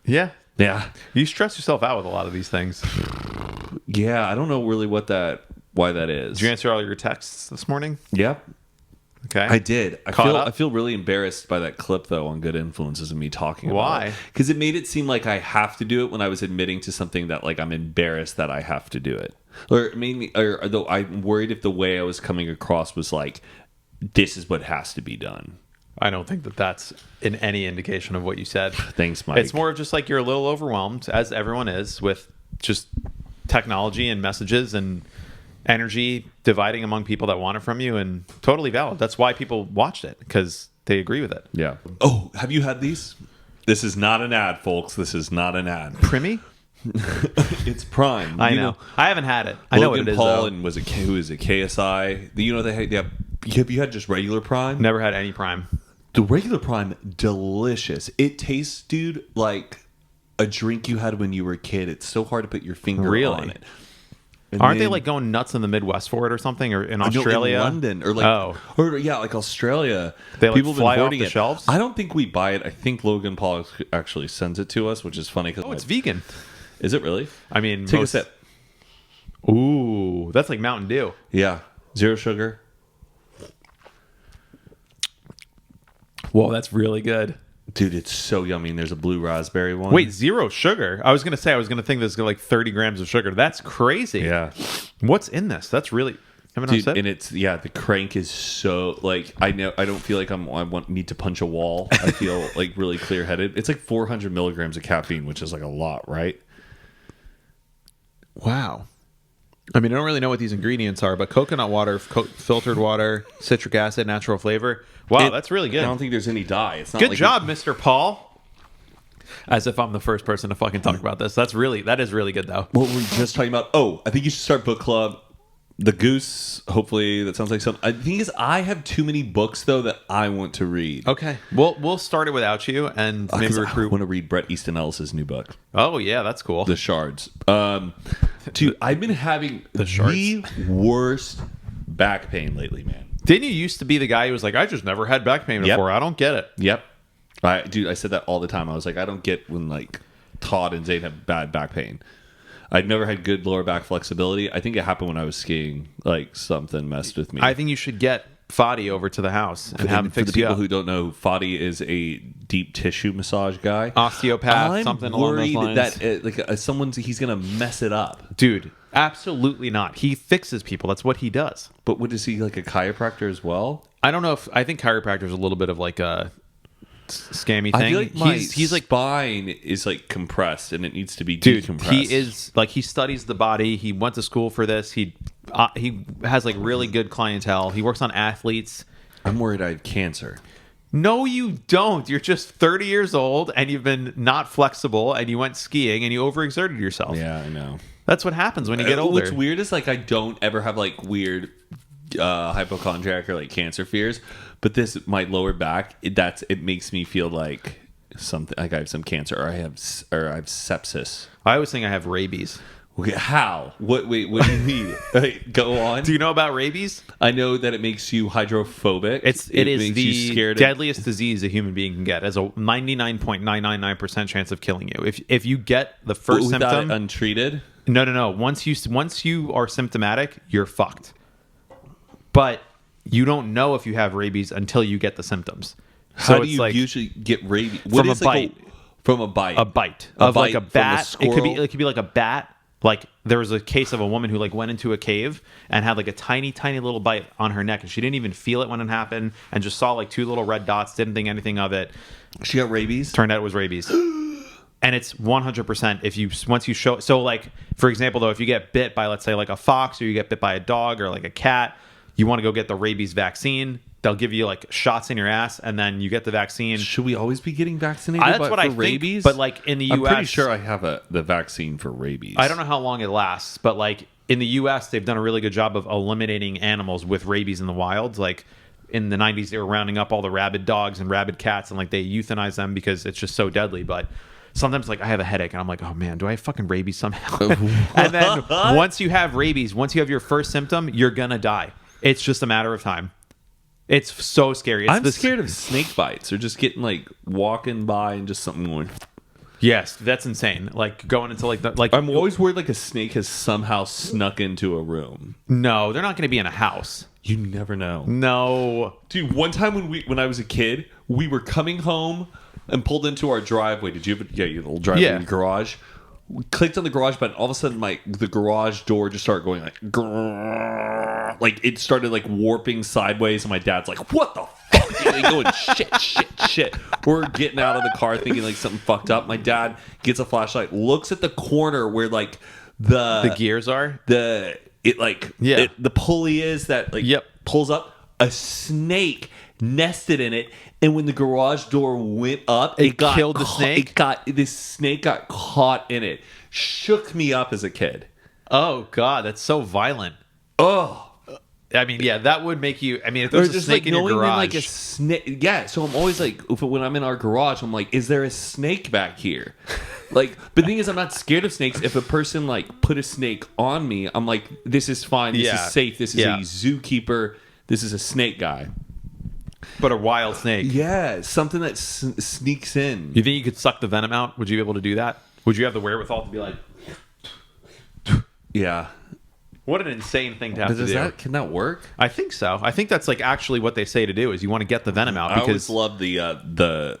Yeah. Yeah. You stress yourself out with a lot of these things. Yeah, I don't know really why that is. Did you answer all your texts this morning? Yep. Okay. I did. I feel really embarrassed by that clip though on Good Influences of me talking about it. Why? Because it made it seem like I have to do it when I was admitting to something that like I'm embarrassed that I have to do it. Or it made me, or though I'm worried if the way I was coming across was like, this is what has to be done. I don't think that that's in any indication of what you said. Thanks, Mike. It's more of just like you're a little overwhelmed, as everyone is, with just technology and messages and energy dividing among people that want it from you, and totally valid. That's why people watched it, because they agree with it. Yeah. Oh, have you had these? This is not an ad, folks. This is not an ad. Primy? It's Prime. I know. I haven't had it. I know what it is. Paul though. And who is it? KSI. You know they have. Have you had just regular Prime? Never had any Prime. The regular Prime, delicious. It tastes, dude, like a drink you had when you were a kid. It's so hard to put your finger on it. And aren't they like going nuts in the Midwest for it or something, or in Australia, in London, or like, like Australia? They like people fly off the shelves. I don't think we buy it. I think Logan Paul actually sends it to us, which is funny. Oh, it's vegan. Is it really? I mean, take a sip. Ooh, that's like Mountain Dew. Yeah, 0 sugar. Whoa, that's really good. Dude, it's so yummy. And there's a blue raspberry one. Wait, 0 sugar? I was going to think there's like 30 grams of sugar. That's crazy. Yeah. What's in this? That's really... Dude, and it's, the crank is so, like, I don't feel like need to punch a wall. I feel like really clear-headed. It's like 400 milligrams of caffeine, which is like a lot, right? Wow. I mean, I don't really know what these ingredients are, but coconut water, filtered water, citric acid, natural flavor. Wow, that's really good. I don't think there's any dye. It's not good job, Mr. Paul. As if I'm the first person to fucking talk about this. That is really good, though. What were we just talking about? Oh, I think you should start book club. The Goose, hopefully that sounds like something. The thing is, I have too many books, though, that I want to read. Okay. We'll start it without you, and maybe recruit. I want to read Bret Easton Ellis's new book. Oh, yeah, that's cool. The Shards. Dude, I've been having the worst back pain lately, man. Didn't you used to be the guy who was like, I just never had back pain before. I don't get it. Yep. I said that all the time. I was like, I don't get when, like, Todd and Zane have bad back pain. I'd never had good lower back flexibility. I think it happened when I was skiing. Like, something messed with me. I think you should get Fadi over to the house and have him fix you up. For the people who don't know, Fadi is a deep tissue massage guy. Osteopath, something along those lines. That he's going to mess it up. Dude, absolutely not. He fixes people. That's what he does. But what is he, like a chiropractor as well? I don't know I think chiropractor is a little bit of like a scammy thing. I feel like he's like spine is like compressed and it needs to be decompressed. He is like, he studies the body. He went to school for this. He he has like really good clientele. He works on athletes. I'm worried I have cancer. No, you don't. You're just 30 years old and you've been not flexible and you went skiing and you overexerted yourself. Yeah, I know. That's what happens when you get older. What's weird is like I don't ever have like weird hypochondriac or like cancer fears, but this my lower back it makes me feel like something like I have some cancer or I have sepsis. I always think I have rabies. Okay, how? What? Wait, what do you mean? Go on. Do you know about rabies? I know that it makes you hydrophobic. It is makes the you scared deadliest disease a human being can get. It has a 99.999% chance of killing you. If you get the first without symptom, it untreated. No. Once you are symptomatic, you're fucked. But you don't know if you have rabies until you get the symptoms. So How do it's you like usually get rabies? from a bite? From a bite. A bite of like a bite from bat. It could be like a bat. Like there was a case of a woman who like went into a cave and had like a tiny little bite on her neck, and she didn't even feel it when it happened, and just saw like 2 little red dots. Didn't think anything of it. She got rabies. Turned out it was rabies. And it's 100% if you once you show. So like for example though, if you get bit by let's say like a fox or you get bit by a dog or like a cat, you want to go get the rabies vaccine. They'll give you like shots in your ass, and then you get the vaccine. Should we always be getting vaccinated? That's what I rabies? think. But like in the U.S., I'm pretty sure I have the vaccine for rabies. I don't know how long it lasts, but like in the U.S., they've done a really good job of eliminating animals with rabies in the wild. Like in the 90s, they were rounding up all the rabid dogs and rabid cats, and like they euthanize them because it's just so deadly. But sometimes like I have a headache, and I'm like, oh man, do I have fucking rabies somehow? And then once you have rabies, once you have your first symptom, you're gonna die. It's just a matter of time. It's so scary. I'm scared of snake bites or just getting like walking by and just something going. Yes, that's insane. Like going into like I'm always worried like a snake has somehow snuck into a room. No, they're not going to be in a house. You never know. No, dude. One time when I was a kid, we were coming home and pulled into our driveway. Did you have your little driveway in the garage? We clicked on the garage button. All of a sudden, the garage door just started going like, grrr. Like it started like warping sideways, and my dad's like, "What the fuck?" And going shit. We're getting out of the car thinking like something fucked up. My dad gets a flashlight, looks at the corner where like the gears are, the pulley is that like pulls up. A snake nested in it, and when the garage door went up, it killed the snake. This snake got caught in it. Shook me up as a kid. Oh god, that's so violent. Oh, I mean, yeah, that would make you. I mean, if there's a snake in your garage, like a snake. Yeah, so I'm always like, when I'm in our garage, I'm like, is there a snake back here? Like, but the thing is, I'm not scared of snakes. If a person like put a snake on me, I'm like, this is fine. This is safe. This is a zookeeper. This is a snake guy. But a wild snake. Yeah, something that sneaks in. You think you could suck the venom out? Would you be able to do that? Would you have the wherewithal to be like... Yeah. What an insane thing to have to do. Can that work? I think so. I think that's like actually what they say to do is you want to get the venom out. I always love the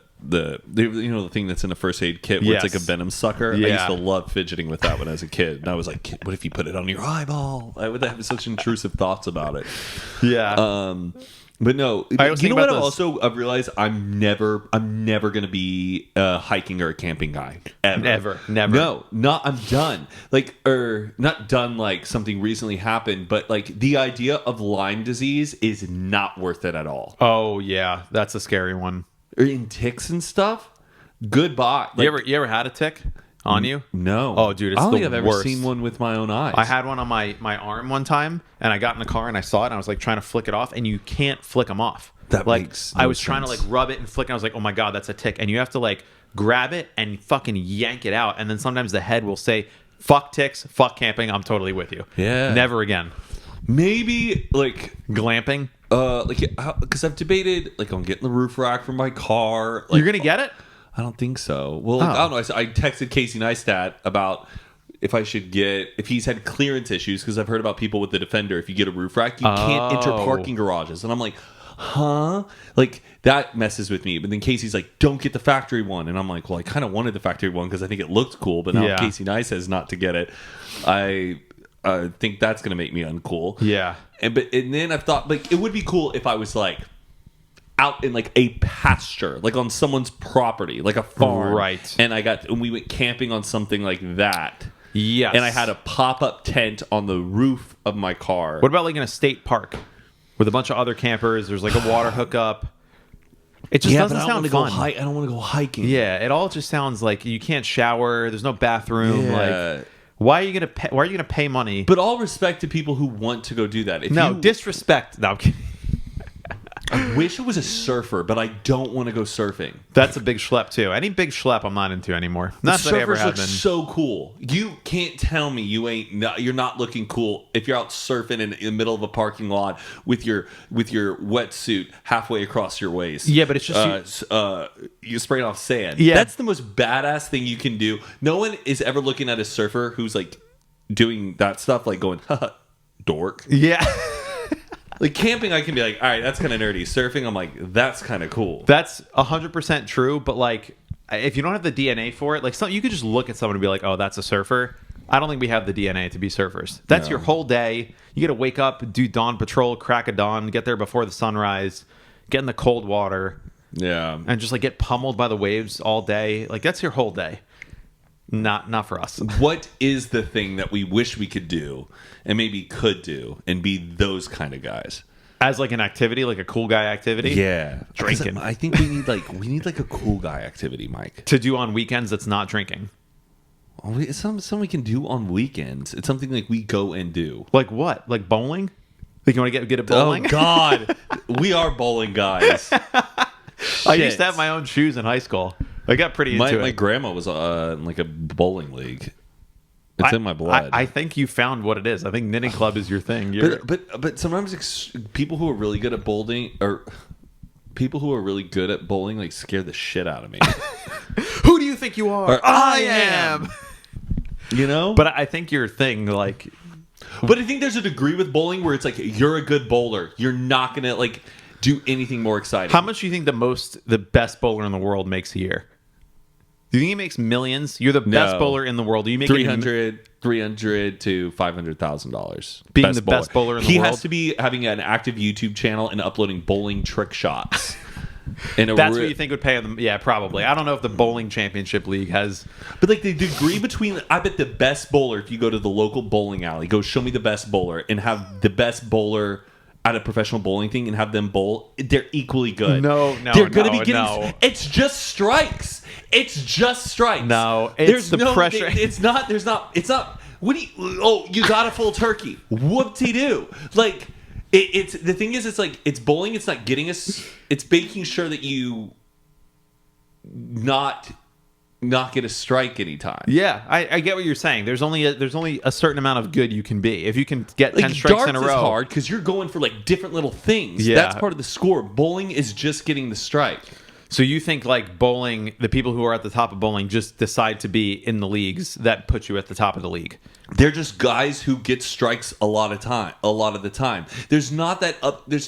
thing that's in a first aid kit where it's like a venom sucker. Yeah. I used to love fidgeting with that when I was a kid, and I was like, what if you put it on your eyeball? I would have such intrusive thoughts about it. Yeah. But no, you know what? I've realized I'm never going to be a hiking or a camping guy. Never. No, I'm done. Not done. Like something recently happened, but like the idea of Lyme disease is not worth it at all. Oh yeah, that's a scary one. Or in ticks and stuff. Goodbye. Like, you ever had a tick on you? No. Oh, dude, it's I don't think the I've worst. ever seen one with my own eyes. I had one on my arm one time, and I got in the car and I saw it, and I was like trying to flick it off, and you can't flick them off. That like makes no I was sense. trying to like rub it and flick, and I was like, oh my god, that's a tick, and you have to like grab it and fucking yank it out, and then sometimes the head will say, "Fuck ticks, fuck camping. I'm totally with you. Yeah. Never again." Maybe like Glamping. Because I've debated like on getting the roof rack for my car. Like, You're gonna get it? I don't think so. Well, I don't know. I texted Casey Neistat about if he's had clearance issues, because I've heard about people with the Defender. If you get a roof rack, you can't enter parking garages, and I'm like, huh? Like that messes with me. But then Casey's like, don't get the factory one, and I'm like, well, I kind of wanted the factory one because I think it looked cool. But now if Casey Neistat says not to get it, I think that's gonna make me uncool. Yeah. And then I've thought like it would be cool if I was like out in like a pasture, like on someone's property, like a farm, right? And we went camping on something like that. Yes. And I had a pop-up tent on the roof of my car. What about like in a state park with a bunch of other campers? There's like a water hookup. It just doesn't sound fun. I don't want to go hiking. Yeah, it all just sounds like you can't shower. There's no bathroom. Yeah. Like, why are you gonna pay money? But all respect to people who want to go do that. Disrespect. No, I'm kidding. I wish it was a surfer, but I don't want to go surfing. That's a big schlep too. Any big schlep, I'm not into anymore. Not that I ever Surfers have look been. so cool. You can't tell me you're not looking cool if you're out surfing in the middle of a parking lot with your wetsuit halfway across your waist. Yeah, but it's just you spraying off sand. Yeah, that's the most badass thing you can do. No one is ever looking at a surfer who's like doing that stuff, like going, haha, dork. Yeah. Like camping, I can be like, all right, that's kind of nerdy. Surfing, I'm like, that's kind of cool. That's 100% true. But like, if you don't have the DNA for it, like, you could just look at someone and be like, oh, that's a surfer. I don't think we have the DNA to be surfers. That's your whole day. You got to wake up, do dawn patrol, crack of dawn, get there before the sunrise, get in the cold water, and just like get pummeled by the waves all day. Like that's your whole day. Not for us. What is the thing that we wish we could do and maybe could do and be those kind of guys? As like an activity, like a cool guy activity? Yeah. Drinking. I think we need like a cool guy activity, Mike. To do on weekends that's not drinking. It's something we can do on weekends. It's something like we go and do. Like what? Like bowling? Like you want to get a bowling? Oh, God. We are bowling guys. I used to have my own shoes in high school. I got pretty into it. My grandma was in like a bowling league. It's in my blood. I think you found what it is. I think knitting club is your thing. But sometimes people who are really good at bowling like scare the shit out of me. Who do you think you are? Or, I am. You know? But I think your thing, like... But I think there's a degree with bowling where it's like, you're a good bowler. You're not going to like do anything more exciting. How much do you think the best bowler in the world makes a year? Do you think he makes millions? You're the best bowler in the world. Do you make $300 to $500,000? Being the best bowler in the world? He has to be having an active YouTube channel and uploading bowling trick shots. That's what you think would pay him? Yeah, probably. I don't know if the bowling championship league has... But like the degree between... I bet the best bowler, if you go to the local bowling alley, go show me the best bowler and have the best bowler at a professional bowling thing and have them bowl, they're equally good. They're going to be getting... It's just strikes. It's just strikes. No, it's pressure. It's not... What do you... Oh, you got a full turkey. Whoop-de-doo. Like... It's the thing is, it's like it's bowling. It's not getting us. It's making sure that you not get a strike anytime. Yeah, I get what you're saying. There's only a certain amount of good you can be. If you can get 10 strikes in a row, darts is hard because you're going for like different little things. Yeah. That's part of the score. Bowling is just getting the strike. So you think like bowling, the people who are at the top of bowling just decide to be in the leagues that put you at the top of the league? They're just guys who get strikes a lot of the time. There's not that up. There's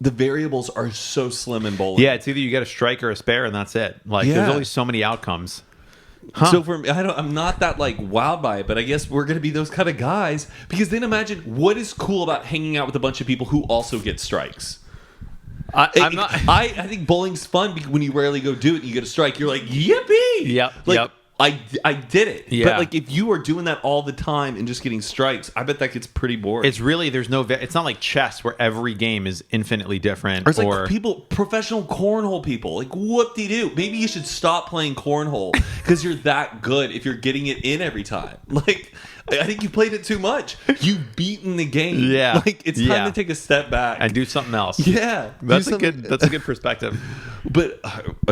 the variables are so slim in bowling. Yeah, it's either you get a strike or a spare, and that's it. Like there's only so many outcomes. Huh. So for me, I'm not that like wowed by it, but I guess we're gonna be those kind of guys because then imagine what is cool about hanging out with a bunch of people who also get strikes. I think bowling's fun because when you rarely go do it and you get a strike, you're like, yippee! Yep. I did it. Yeah. But like if you are doing that all the time and just getting strikes, I bet that gets pretty boring. It's really it's not like chess where every game is infinitely different. Or it's like professional cornhole people. Like whoop-de-doo. Maybe you should stop playing cornhole because you're that good if you're getting it in every time. Like I think you played it too much. You've beaten the game. Yeah. Like it's time to take a step back and do something else. Yeah. That's a good perspective. But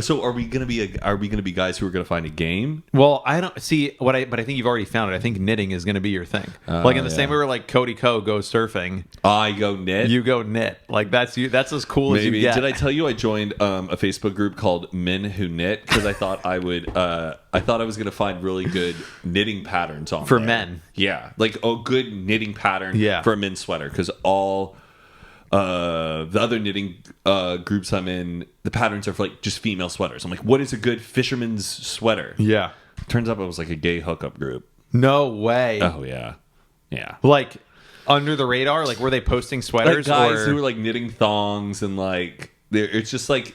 so are we gonna be guys who are gonna find a game? Well, I don't see but I think you've already found it. I think knitting is gonna be your thing. Like in the same way where like Cody Ko goes surfing. I go knit. You go knit. Like that's as cool as you get. Did I tell you I joined a Facebook group called Men Who Knit because I thought I was gonna find really good knitting patterns on for there. Men. Yeah, like a good knitting pattern for a men's sweater because all the other knitting groups I'm in, the patterns are for like just female sweaters. I'm like, what is a good fisherman's sweater? Yeah. Turns out it was like a gay hookup group. No way. Oh yeah. Like under the radar, like were they posting sweaters? Like guys who were like knitting thongs and like it's just like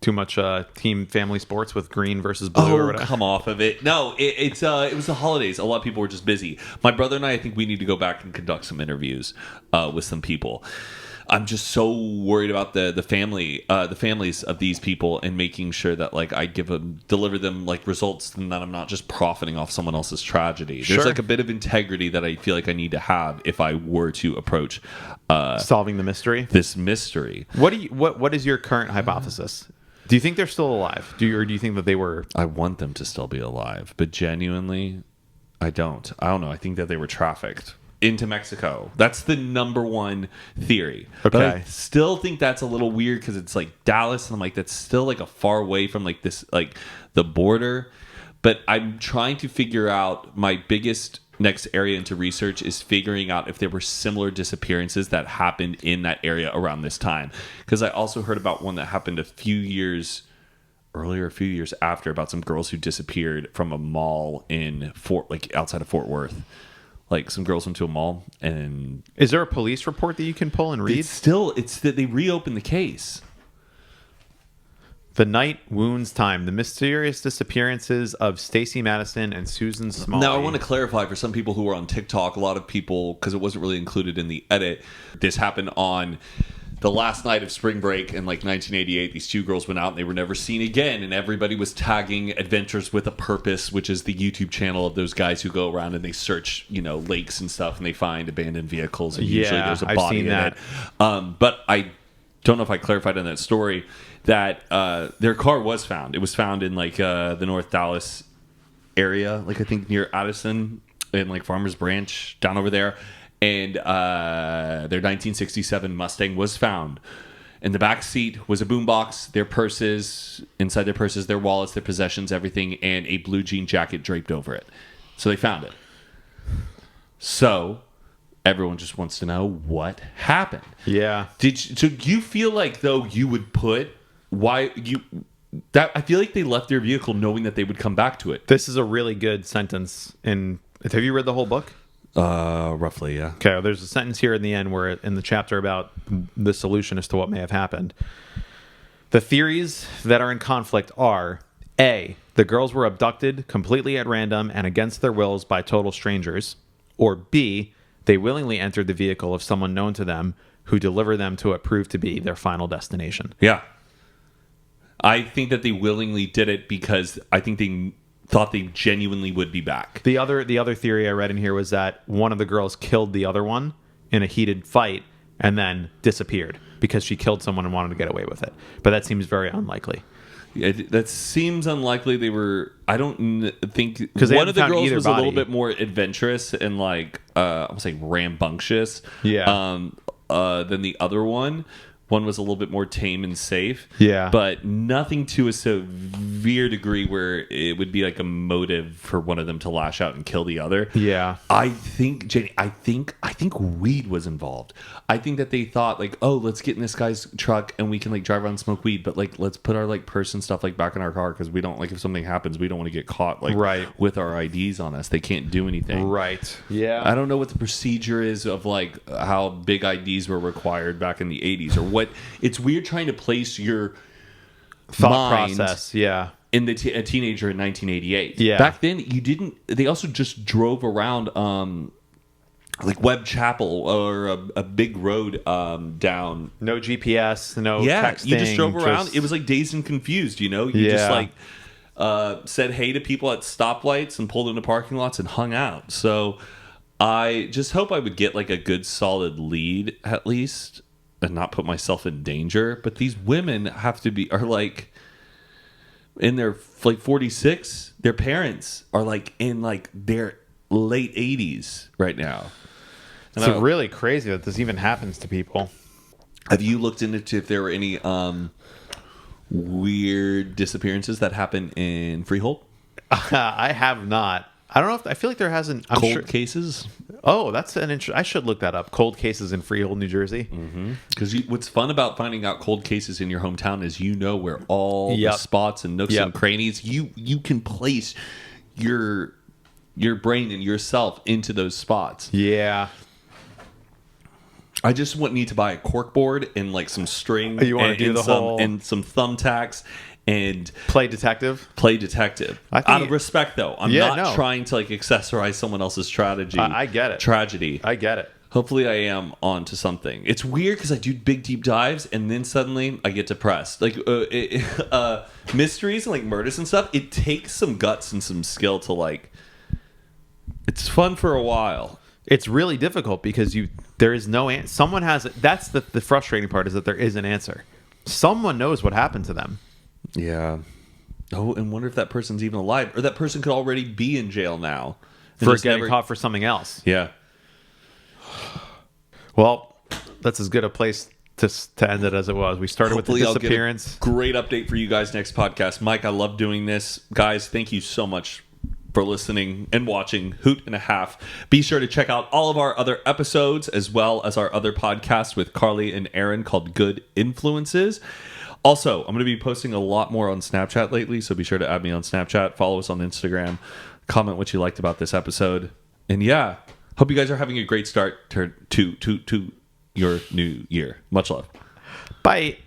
too much team family sports with green versus blue or Oh, whatever? come off of it. No, it was the holidays. A lot of people were just busy. My brother and I think we need to go back and conduct some interviews with some people. I'm just so worried about the families of these people, and making sure that like I deliver them like results, and that I'm not just profiting off someone else's tragedy. There's Sure. like a bit of integrity that I feel like I need to have if I were to approach Solving the mystery. this mystery. What is your current hypothesis? Do you think they're still alive? Or do you think that they were? I want them to still be alive, but genuinely, I don't. I don't know. I think that they were trafficked into Mexico. That's the number one theory. But I Okay. still think that's a little weird because it's like Dallas, and I'm like, that's still like a far away from like this, like the border. But I'm trying to figure out, my biggest next area into research is figuring out if there were similar disappearances that happened in that area around this time. Because I also heard about one that happened a few years after, about some girls who disappeared from a mall in outside of Fort Worth. Like some girls went to a mall, and Is there a police report that you can pull and read? it's that they reopened the case. The Night Wounds Time: The Mysterious Disappearances of Stacie Madison and Susan Smalley. Now, I want to clarify for some people who are on TikTok, a lot of people, because it wasn't really included in the edit, this happened on the last night of spring break in like 1988. These two girls went out and they were never seen again, and everybody was tagging Adventures with a Purpose, which is the YouTube channel of those guys who go around and they search, lakes and stuff, and they find abandoned vehicles, and usually Yeah, there's a I've body seen in that. it. But I don't know if I clarified in that story that their car was found. It was found in like the North Dallas area, like I think near Madison, in like Farmers Branch down over there. And their 1967 Mustang was found. In the back seat was a boombox, their purses, inside their purses, their wallets, their possessions, everything, and a blue jean jacket draped over it. So they found it. So everyone just wants to know what happened. Yeah. So do you feel like, though, you would put I feel like they left their vehicle knowing that they would come back to it. This is a really good sentence. Have you read the whole book? Roughly, yeah. Okay, there's a sentence here in the end where in the chapter about the solution as to what may have happened. The theories that are in conflict are: A, the girls were abducted completely at random and against their wills by total strangers, or B, they willingly entered the vehicle of someone known to them who delivered them to what proved to be their final destination. Yeah. I think that they willingly did it because I think they thought they genuinely would be back. The other theory I read in here was that one of the girls killed the other one in a heated fight and then disappeared because she killed someone and wanted to get away with it. But that seems very unlikely. That seems unlikely. They were. I don't think because one of the found girls either was a little body. bit more adventurous and like I'm gonna say rambunctious. Yeah. Than the other one. One was a little bit more tame and safe. Yeah. But nothing to a severe degree where it would be like a motive for one of them to lash out and kill the other. Yeah. I think, Jenny, I think weed was involved. I think that they thought like, oh, let's get in this guy's truck and we can like drive around and smoke weed, but like let's put our like purse and stuff like back in our car because we don't like, if something happens, we don't want to get caught like Right. with our IDs on us. They can't do anything. Right. Yeah. I don't know what the procedure is of like how big IDs were required back in the 80s or what. It's weird trying to place your Thought mind process. Yeah. in a teenager in 1988. Yeah. Back then, you didn't. They also just drove around like Webb Chapel or a big road down. No GPS. No Yeah, texting. you just drove around. It was like Dazed and Confused. You just Yeah. like said hey to people at stoplights and pulled into parking lots and hung out. So I just hope I would get like a good solid lead at least and not put myself in danger. But these women are like in their like 46. Their parents are like in like their late 80s right now. And It's really crazy that this even happens to people. have you looked into if there were any weird disappearances that happened in Freehold? I have not. I don't know if I feel like there hasn't. I'm Cold sure. cases? Oh, that's an interesting. I should look that up. Cold cases in Freehold, New Jersey. Because what's fun about finding out cold cases in your hometown is where all Yep. the spots and nooks Yep. and crannies. You can place your brain and yourself into those spots. Yeah. I just need to buy a cork board and like some string. You wanna and, do and the some, whole- and some thumbtacks and Play detective. play detective. I think- Out of respect, though, I'm Yeah, not no. trying to like accessorize someone else's tragedy. I get it. Tragedy. I get it. Hopefully, I am onto something. It's weird because I do big deep dives and then suddenly I get depressed. Like mysteries and like murders and stuff. It takes some guts and some skill to like. It's fun for a while. It's really difficult because there is no answer. Someone has it. That's the frustrating part, is that there is an answer. Someone knows what happened to them. Yeah. Oh, and wonder if that person's even alive, or that person could already be in jail now and For just getting never- caught for something else. Yeah. Well, that's as good a place to end it as it was. We started Hopefully with I'll the get a disappearance. great update for you guys next podcast. Mike, I love doing this. Guys, thank you so much for listening and watching Hoot and a Half. Be sure to check out all of our other episodes as well as our other podcast with Carly and Aaron called Good Influences. Also, I'm going to be posting a lot more on Snapchat lately, so be sure to add me on Snapchat, follow us on Instagram, comment what you liked about this episode. And yeah, hope you guys are having a great start to your new year. Much love. Bye.